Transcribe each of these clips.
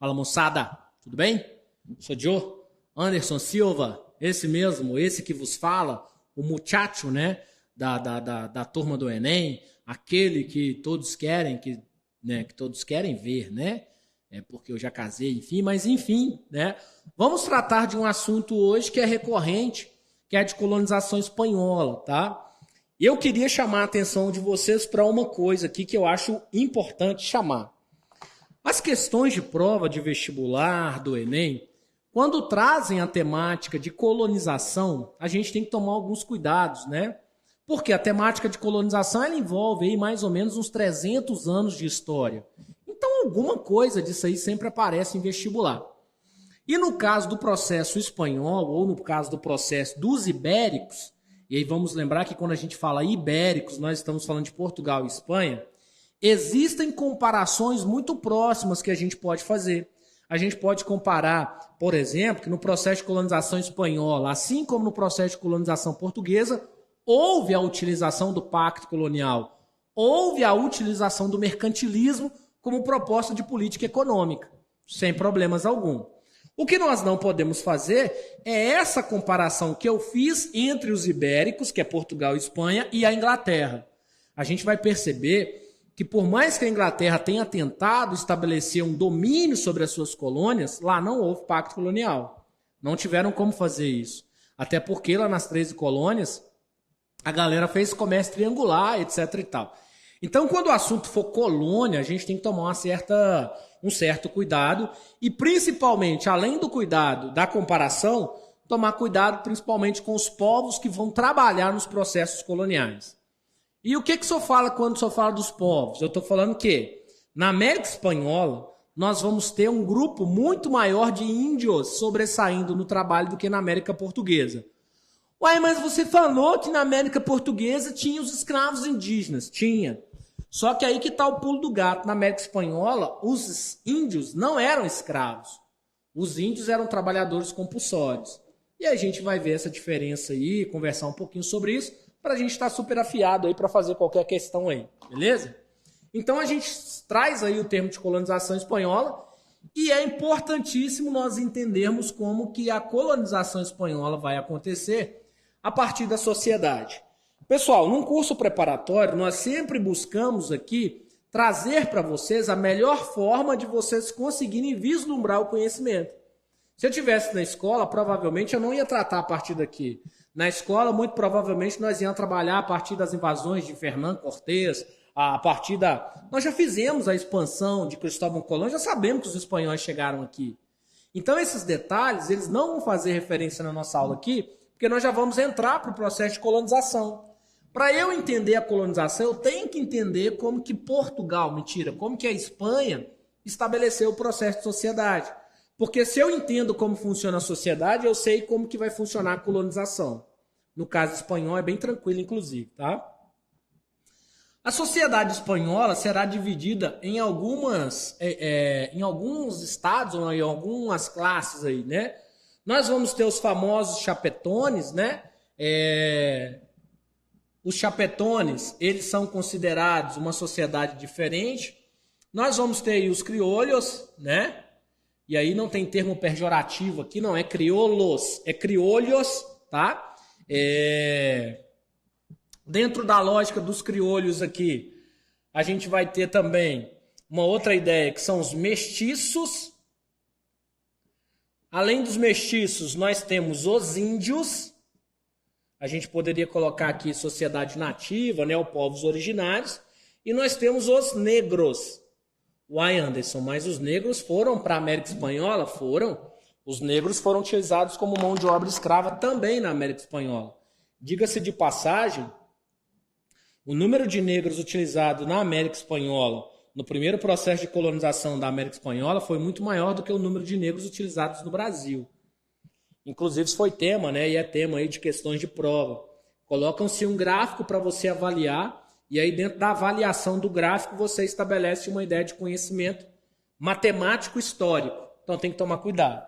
Fala, moçada, tudo bem? Sou Joe Anderson Silva, esse mesmo, esse que vos fala, o muchacho, né, da turma do Enem, aquele que todos querem, que todos querem ver, né? É porque eu já casei, enfim, mas enfim, né? Vamos tratar de um assunto hoje que é recorrente, que é de colonização espanhola, tá? E eu queria chamar a atenção de vocês para uma coisa aqui que eu acho importante chamar. As questões de prova de vestibular do Enem, quando trazem a temática de colonização, a gente tem que tomar alguns cuidados, né? Porque a temática de colonização ela envolve aí mais ou menos uns 300 anos de história. Então alguma coisa disso aí sempre aparece em vestibular. E no caso do processo espanhol, ou no caso do processo dos ibéricos, e aí vamos lembrar que quando a gente fala ibéricos, nós estamos falando de Portugal e Espanha, existem comparações muito próximas que a gente pode fazer. A gente pode comparar, por exemplo, que no processo de colonização espanhola, assim como no processo de colonização portuguesa, houve a utilização do pacto colonial, houve a utilização do mercantilismo como proposta de política econômica, sem problemas algum. O que nós não podemos fazer é essa comparação que eu fiz entre os ibéricos, que é Portugal e Espanha, e a Inglaterra. A gente vai perceber que por mais que a Inglaterra tenha tentado estabelecer um domínio sobre as suas colônias, lá não houve pacto colonial. Não tiveram como fazer isso. Até porque lá nas 13 colônias, a galera fez comércio triangular, etc e tal. Então, quando o assunto for colônia, a gente tem que tomar um certo cuidado e, principalmente, além do cuidado da comparação, tomar cuidado principalmente com os povos que vão trabalhar nos processos coloniais. E o que o senhor fala quando o senhor fala dos povos? Eu estou falando que na América Espanhola nós vamos ter um grupo muito maior de índios sobressaindo no trabalho do que na América Portuguesa. Ué, mas você falou que na América Portuguesa tinha os escravos indígenas. Tinha. Só que aí que está o pulo do gato. Na América Espanhola, os índios não eram escravos. Os índios eram trabalhadores compulsórios. E a gente vai ver essa diferença aí, conversar um pouquinho sobre isso, para a gente estar super afiado aí para fazer qualquer questão aí. Beleza? Então a gente traz aí o termo de colonização espanhola e é importantíssimo nós entendermos como que a colonização espanhola vai acontecer a partir da sociedade. Pessoal, num curso preparatório, nós sempre buscamos aqui trazer para vocês a melhor forma de vocês conseguirem vislumbrar o conhecimento. Se eu estivesse na escola, provavelmente eu não ia tratar a partir daqui. Na escola, muito provavelmente, nós íamos trabalhar a partir das invasões de Fernando Cortés, a partir da... Nós já fizemos a expansão de Cristóvão Colón, já sabemos que os espanhóis chegaram aqui. Então, esses detalhes, eles não vão fazer referência na nossa aula aqui, porque nós já vamos entrar para o processo de colonização. Para eu entender a colonização, eu tenho que entender como que como que a Espanha estabeleceu o processo de sociedade. Porque se eu entendo como funciona a sociedade, eu sei como que vai funcionar a colonização. No caso espanhol é bem tranquilo, inclusive, tá? A sociedade espanhola será dividida em alguns estados ou em algumas classes aí, né? Nós vamos ter os famosos chapetones, né? Os chapetones, eles são considerados uma sociedade diferente. Nós vamos ter aí os criolhos, né? E aí não tem termo pejorativo aqui, não é crioulos, é criolhos, tá? Dentro da lógica dos criolhos aqui, a gente vai ter também uma outra ideia, que são os mestiços. Além dos mestiços, nós temos os índios. A gente poderia colocar aqui sociedade nativa, né, os povos originários. E nós temos os negros. Uai, Anderson, mas os negros foram para a América Espanhola? Foram. Os negros foram utilizados como mão de obra escrava também na América Espanhola. Diga-se de passagem, o número de negros utilizado na América Espanhola, no primeiro processo de colonização da América Espanhola, foi muito maior do que o número de negros utilizados no Brasil. Inclusive, isso foi tema, né? E é tema aí de questões de prova. Colocam-se um gráfico para você avaliar, e aí dentro da avaliação do gráfico você estabelece uma ideia de conhecimento matemático histórico. Então tem que tomar cuidado.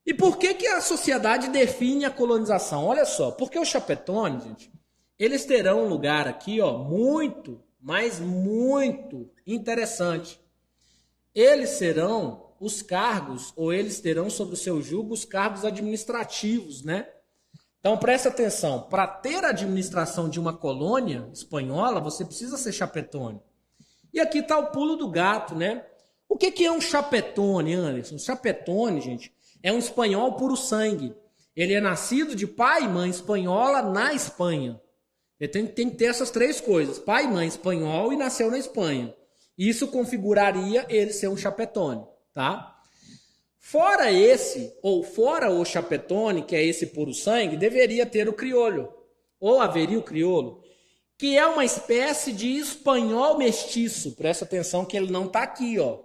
E por que a sociedade define a colonização? Olha só, porque os chapetones, gente, eles terão um lugar aqui, ó, muito, mas muito interessante. Eles serão os cargos, ou eles terão sob o seu jugo os cargos administrativos, né? Então presta atenção, para ter a administração de uma colônia espanhola, você precisa ser chapetone. E aqui está o pulo do gato, né? O que é um chapetone, Anderson? Chapetone, gente, é um espanhol puro sangue. Ele é nascido de pai e mãe espanhola na Espanha. Ele tem que ter essas três coisas, pai e mãe espanhol e nasceu na Espanha. Isso configuraria ele ser um chapetone, tá? Fora esse, ou fora o chapetone, que é esse puro sangue, deveria ter o crioulo, ou haveria o crioulo, que é uma espécie de espanhol mestiço. Presta atenção que ele não está aqui, ó.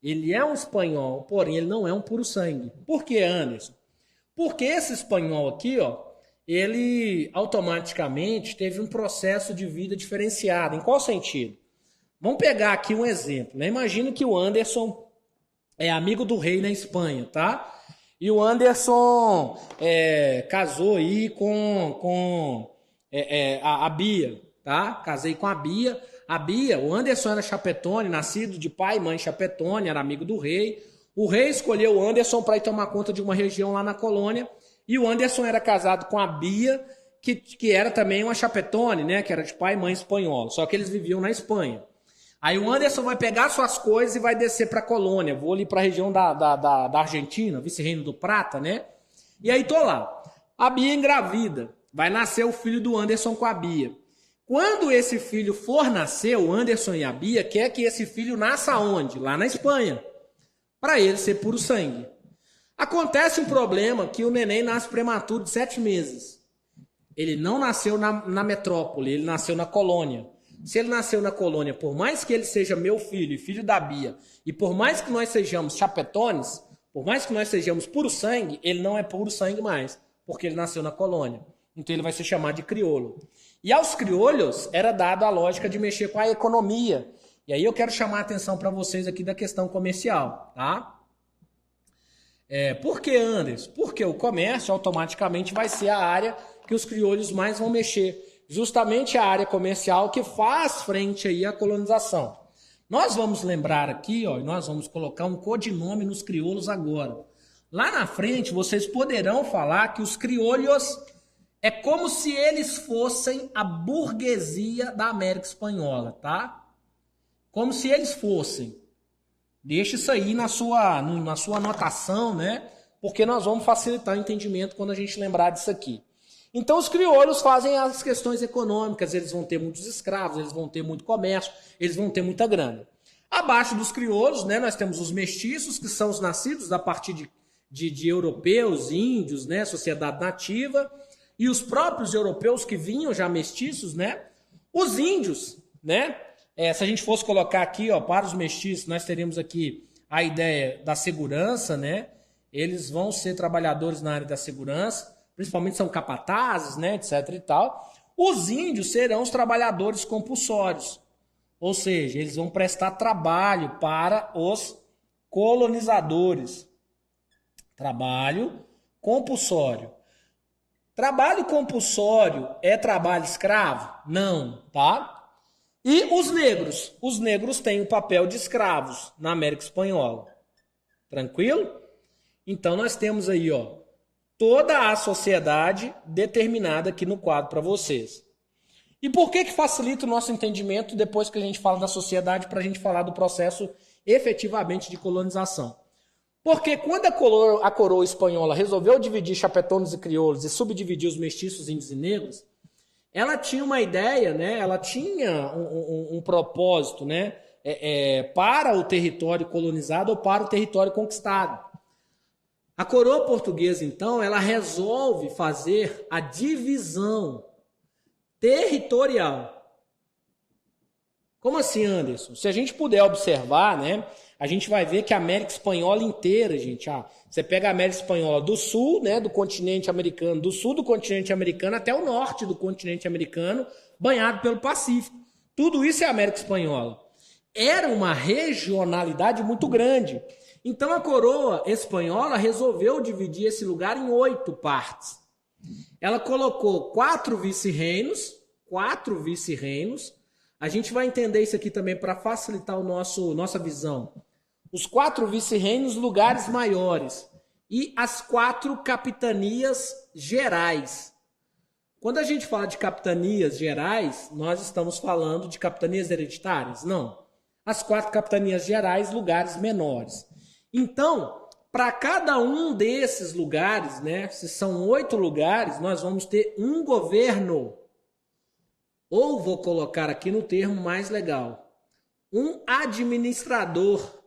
Ele é um espanhol, porém ele não é um puro sangue. Por que, Anderson? Porque esse espanhol aqui, ó, ele automaticamente teve um processo de vida diferenciado. Em qual sentido? Vamos pegar aqui um exemplo, né? Imagina que o Anderson é amigo do rei na Espanha, tá? E o Anderson casou aí com a Bia, tá? Casei com a Bia. O Anderson era chapetone, nascido de pai e mãe chapetone, era amigo do rei. O rei escolheu o Anderson para ir tomar conta de uma região lá na colônia. E o Anderson era casado com a Bia, que era também uma chapetone, né? Que era de pai e mãe espanhol. Só que eles viviam na Espanha. Aí o Anderson vai pegar suas coisas e vai descer para a colônia. Vou ali para a região da Argentina, vice-reino do Prata, né? E aí tô lá. A Bia engravida. Vai nascer o filho do Anderson com a Bia. Quando esse filho for nascer, o Anderson e a Bia quer que esse filho nasça onde? Lá na Espanha. Para ele ser puro sangue. Acontece um problema que o neném nasce prematuro de 7 meses. Ele não nasceu na metrópole, ele nasceu na colônia. Se ele nasceu na colônia, por mais que ele seja meu filho e filho da Bia, e por mais que nós sejamos chapetones, por mais que nós sejamos puro sangue, ele não é puro sangue mais, porque ele nasceu na colônia. Então ele vai ser chamado de crioulo. E aos crioulos era dado a lógica de mexer com a economia. E aí eu quero chamar a atenção para vocês aqui da questão comercial, tá? Por que, Anderson? Porque o comércio automaticamente vai ser a área que os crioulos mais vão mexer. Justamente a área comercial que faz frente aí à colonização. Nós vamos lembrar aqui, ó, nós vamos colocar um codinome nos crioulos agora. Lá na frente, vocês poderão falar que os crioulos é como se eles fossem a burguesia da América Espanhola, tá? Como se eles fossem. Deixa isso aí na sua anotação, né? Porque nós vamos facilitar o entendimento quando a gente lembrar disso aqui. Então os crioulos fazem as questões econômicas, eles vão ter muitos escravos, eles vão ter muito comércio, eles vão ter muita grana. Abaixo dos crioulos, né, nós temos os mestiços, que são os nascidos a partir de europeus, índios, né, sociedade nativa, e os próprios europeus que vinham já mestiços, né, os índios, né, se a gente fosse colocar aqui, ó, para os mestiços, nós teríamos aqui a ideia da segurança, né, eles vão ser trabalhadores na área da segurança, principalmente são capatazes, né, etc e tal. Os índios serão os trabalhadores compulsórios, ou seja, eles vão prestar trabalho para os colonizadores. Trabalho compulsório. Trabalho compulsório é trabalho escravo? Não, tá? E os negros? Os negros têm o papel de escravos na América Espanhola. Tranquilo? Então nós temos aí, ó, toda a sociedade determinada aqui no quadro para vocês. E por que facilita o nosso entendimento depois que a gente fala da sociedade para a gente falar do processo efetivamente de colonização? Porque quando a coroa espanhola resolveu dividir chapetones e crioulos e subdividir os mestiços, índios e negros, ela tinha uma ideia, né? Ela tinha um propósito, né? Para o território colonizado ou para o território conquistado. A coroa portuguesa, então, ela resolve fazer a divisão territorial. Como assim, Anderson? Se a gente puder observar, né, a gente vai ver que a América Espanhola inteira, gente, você pega a América Espanhola do sul, né, do continente americano, do sul do continente americano até o norte do continente americano, banhado pelo Pacífico. Tudo isso é América Espanhola. Era uma regionalidade muito grande. Então a coroa espanhola resolveu dividir esse lugar em 8 partes. Ela colocou 4 vice-reinos. A gente vai entender isso aqui também para facilitar nossa visão. os 4 vice-reinos, lugares maiores, e as 4 capitanias gerais. Quando a gente fala de capitanias gerais, nós estamos falando de capitanias hereditárias? Não. As 4 capitanias gerais, lugares menores. Então, para cada um desses lugares, né, se são 8 lugares, nós vamos ter um governo. Ou vou colocar aqui no termo mais legal, um administrador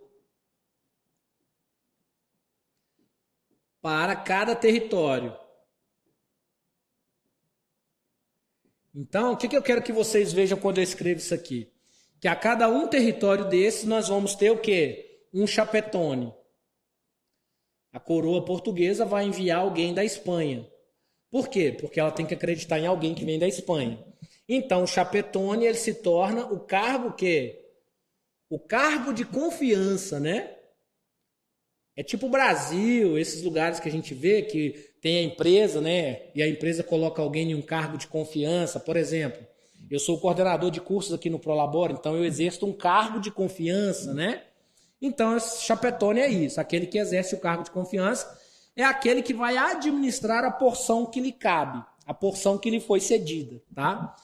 para cada território. Então, o que eu quero que vocês vejam quando eu escrevo isso aqui? Que a cada um território desses nós vamos ter o quê? Um chapetone. A coroa portuguesa vai enviar alguém da Espanha. Por quê? Porque ela tem que acreditar em alguém que vem da Espanha. Então, o chapetone ele se torna o cargo que? O cargo de confiança, né? É tipo o Brasil, esses lugares que a gente vê que tem a empresa, né? E a empresa coloca alguém em um cargo de confiança. Por exemplo, eu sou o coordenador de cursos aqui no Prolabore, então eu exerço um cargo de confiança, né? Então, esse chapetone é isso. Aquele que exerce o cargo de confiança é aquele que vai administrar a porção que lhe cabe, a porção que lhe foi cedida, tá?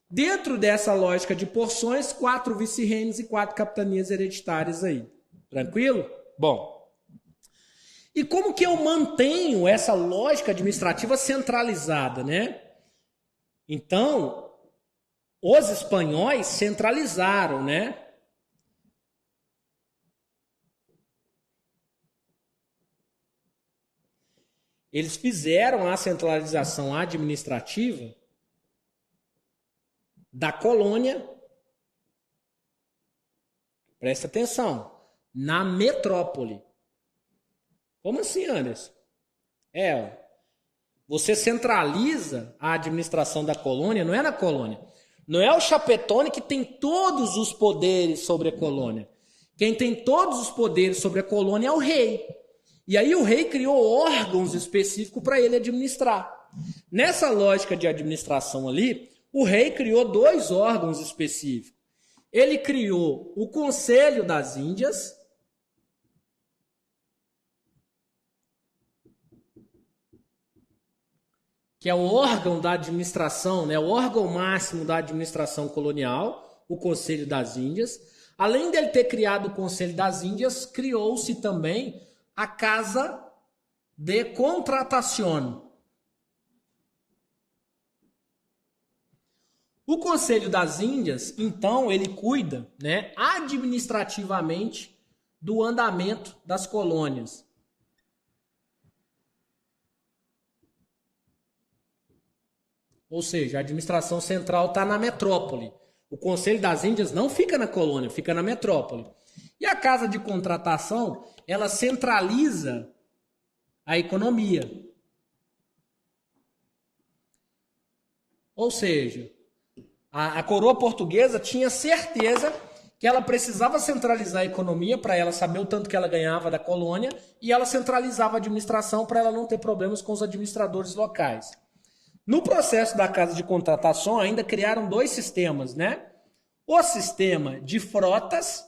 Dentro dessa lógica de porções, 4 vice-reinos e 4 capitanias hereditárias aí. Tranquilo? Bom. E como que eu mantenho essa lógica administrativa centralizada, né? Então, os espanhóis centralizaram, né? Eles fizeram a centralização administrativa da colônia, presta atenção, na metrópole. Como assim, Anderson? Você centraliza a administração da colônia, não é na colônia. Não é o chapetone que tem todos os poderes sobre a colônia. Quem tem todos os poderes sobre a colônia é o rei. E aí o rei criou órgãos específicos para ele administrar. Nessa lógica de administração ali, o rei criou 2 órgãos específicos. Ele criou o Conselho das Índias, que é o órgão da administração, né, o órgão máximo da administração colonial, o Conselho das Índias. Além dele ter criado o Conselho das Índias, criou-se também a Casa de Contratación. O Conselho das Índias, então, ele cuida, né, administrativamente do andamento das colônias. Ou seja, a administração central está na metrópole. O Conselho das Índias não fica na colônia, fica na metrópole. E a Casa de Contratação, ela centraliza a economia. Ou seja, a coroa portuguesa tinha certeza que ela precisava centralizar a economia para ela saber o tanto que ela ganhava da colônia e ela centralizava a administração para ela não ter problemas com os administradores locais. No processo da Casa de Contratação ainda criaram 2 sistemas, né? O sistema de frotas,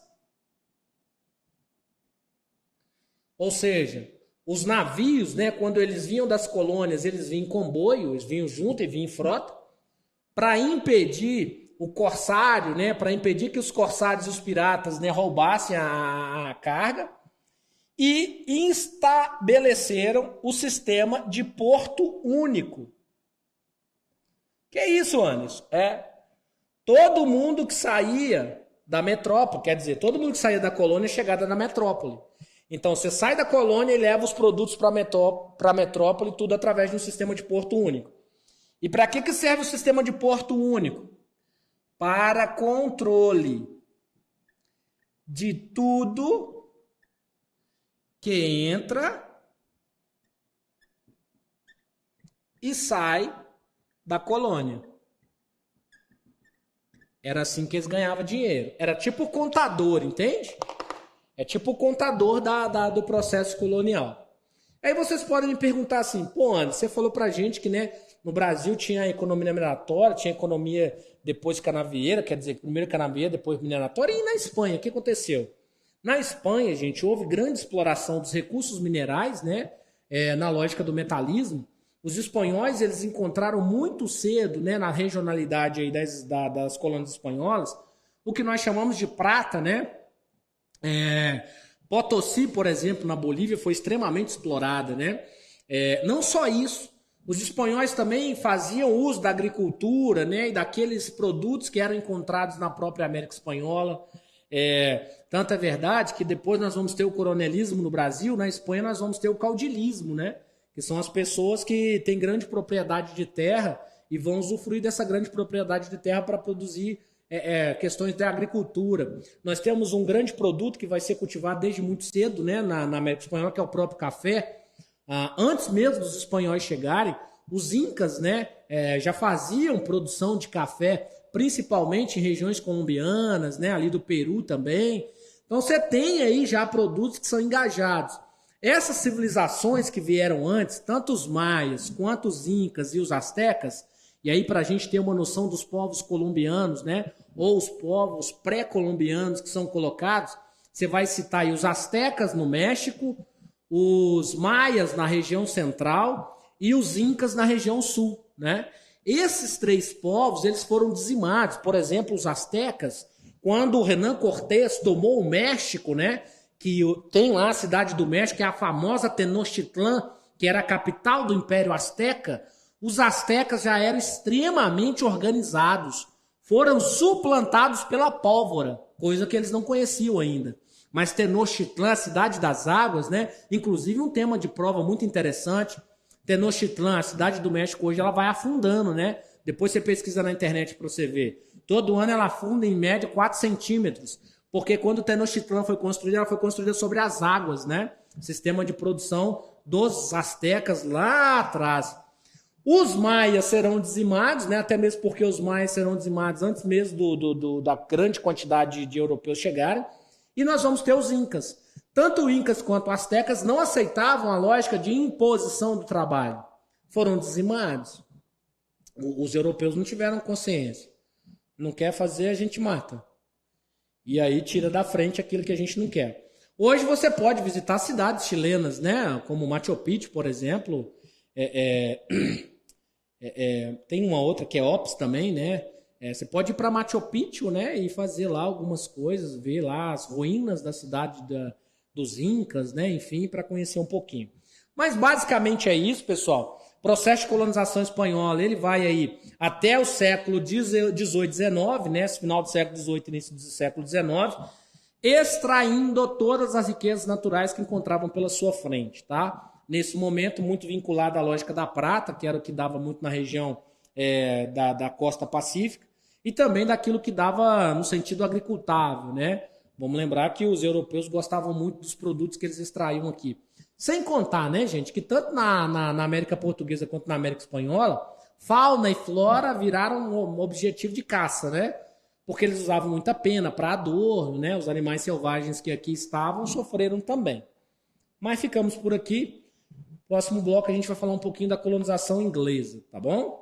ou seja, os navios, né, quando eles vinham das colônias, eles vinham em comboio, eles vinham junto e vinham em frota, para impedir o corsário, né, para impedir que os corsários e os piratas, né, roubassem a carga, e estabeleceram o sistema de porto único. Que é isso, Anderson? Todo mundo que saía da metrópole, quer dizer, todo mundo que saía da colônia é chegada na metrópole. Então, você sai da colônia e leva os produtos para a metrópole, tudo através de um sistema de porto único. E para que serve o sistema de porto único? Para controle de tudo que entra e sai da colônia. Era assim que eles ganhavam dinheiro. Era tipo o contador, entende? É tipo o contador do processo colonial. Aí vocês podem me perguntar assim, pô, Anderson, você falou pra gente que, né, no Brasil tinha a economia mineratória, tinha a economia depois canavieira, quer dizer, primeiro canavieira, depois mineratória, e na Espanha, o que aconteceu? Na Espanha, gente, houve grande exploração dos recursos minerais, né? Na lógica do metalismo. Os espanhóis, eles encontraram muito cedo, né, na regionalidade aí das colônias espanholas, o que nós chamamos de prata, né? Potosí, por exemplo, na Bolívia, foi extremamente explorada, né? Não só isso, os espanhóis também faziam uso da agricultura, né, e daqueles produtos que eram encontrados na própria América Espanhola. Tanto é verdade que depois nós vamos ter o coronelismo no Brasil, na Espanha nós vamos ter o caudilismo, né? Que são as pessoas que têm grande propriedade de terra e vão usufruir dessa grande propriedade de terra para produzir questões da agricultura. Nós temos um grande produto que vai ser cultivado desde muito cedo, né, na América Espanhola, que é o próprio café. Antes mesmo dos espanhóis chegarem, os incas, né, já faziam produção de café, principalmente em regiões colombianas, né, ali do Peru também. Então você tem aí já produtos que são engajados. Essas civilizações que vieram antes, tanto os maias quanto os incas e os astecas, e aí para a gente ter uma noção dos povos colombianos, né, ou os povos pré-colombianos que são colocados, você vai citar aí os astecas no México, os maias na região central e os incas na região sul, né? Esses três povos, eles foram dizimados. Por exemplo, os astecas, quando o Hernán Cortés tomou o México, né, que tem lá a cidade do México, que é a famosa Tenochtitlán, que era a capital do Império Azteca, os astecas já eram extremamente organizados. Foram suplantados pela pólvora, coisa que eles não conheciam ainda. Mas Tenochtitlán, a cidade das águas, né? Inclusive um tema de prova muito interessante. Tenochtitlán, a cidade do México hoje, ela vai afundando, né? Depois você pesquisa na internet para você ver. Todo ano ela afunda em média 4 centímetros. Porque quando Tenochtitlán foi construída, ela foi construída sobre as águas, né? Sistema de produção dos astecas lá atrás. Os maias serão dizimados, né? Até mesmo porque os maias serão dizimados antes mesmo da grande quantidade de europeus chegarem. E nós vamos ter os incas. Tanto incas quanto astecas não aceitavam a lógica de imposição do trabalho. Foram dizimados. Os europeus não tiveram consciência. Não quer fazer, a gente mata. E aí tira da frente aquilo que a gente não quer. Hoje você pode visitar cidades chilenas, né? Como Machu Picchu, por exemplo. Tem uma outra que é Ops também, né? Você pode ir para Machu Picchu, né? E fazer lá algumas coisas, ver lá as ruínas da cidade dos Incas, né? Enfim, para conhecer um pouquinho. Mas basicamente é isso, pessoal. O processo de colonização espanhola, ele vai aí até o século XVIII, XIX, né? Esse final do século XVIII, início do século XIX, extraindo todas as riquezas naturais que encontravam pela sua frente, tá? Nesse momento, muito vinculado à lógica da prata, que era o que dava muito na região da costa pacífica, e também daquilo que dava no sentido agricultável, né? Vamos lembrar que os europeus gostavam muito dos produtos que eles extraíam aqui. Sem contar, né, gente, que tanto na América Portuguesa quanto na América Espanhola, fauna e flora viraram um objetivo de caça, né? Porque eles usavam muita pena para adorno, né? Os animais selvagens que aqui estavam sofreram também. Mas ficamos por aqui. Próximo bloco a gente vai falar um pouquinho da colonização inglesa, tá bom?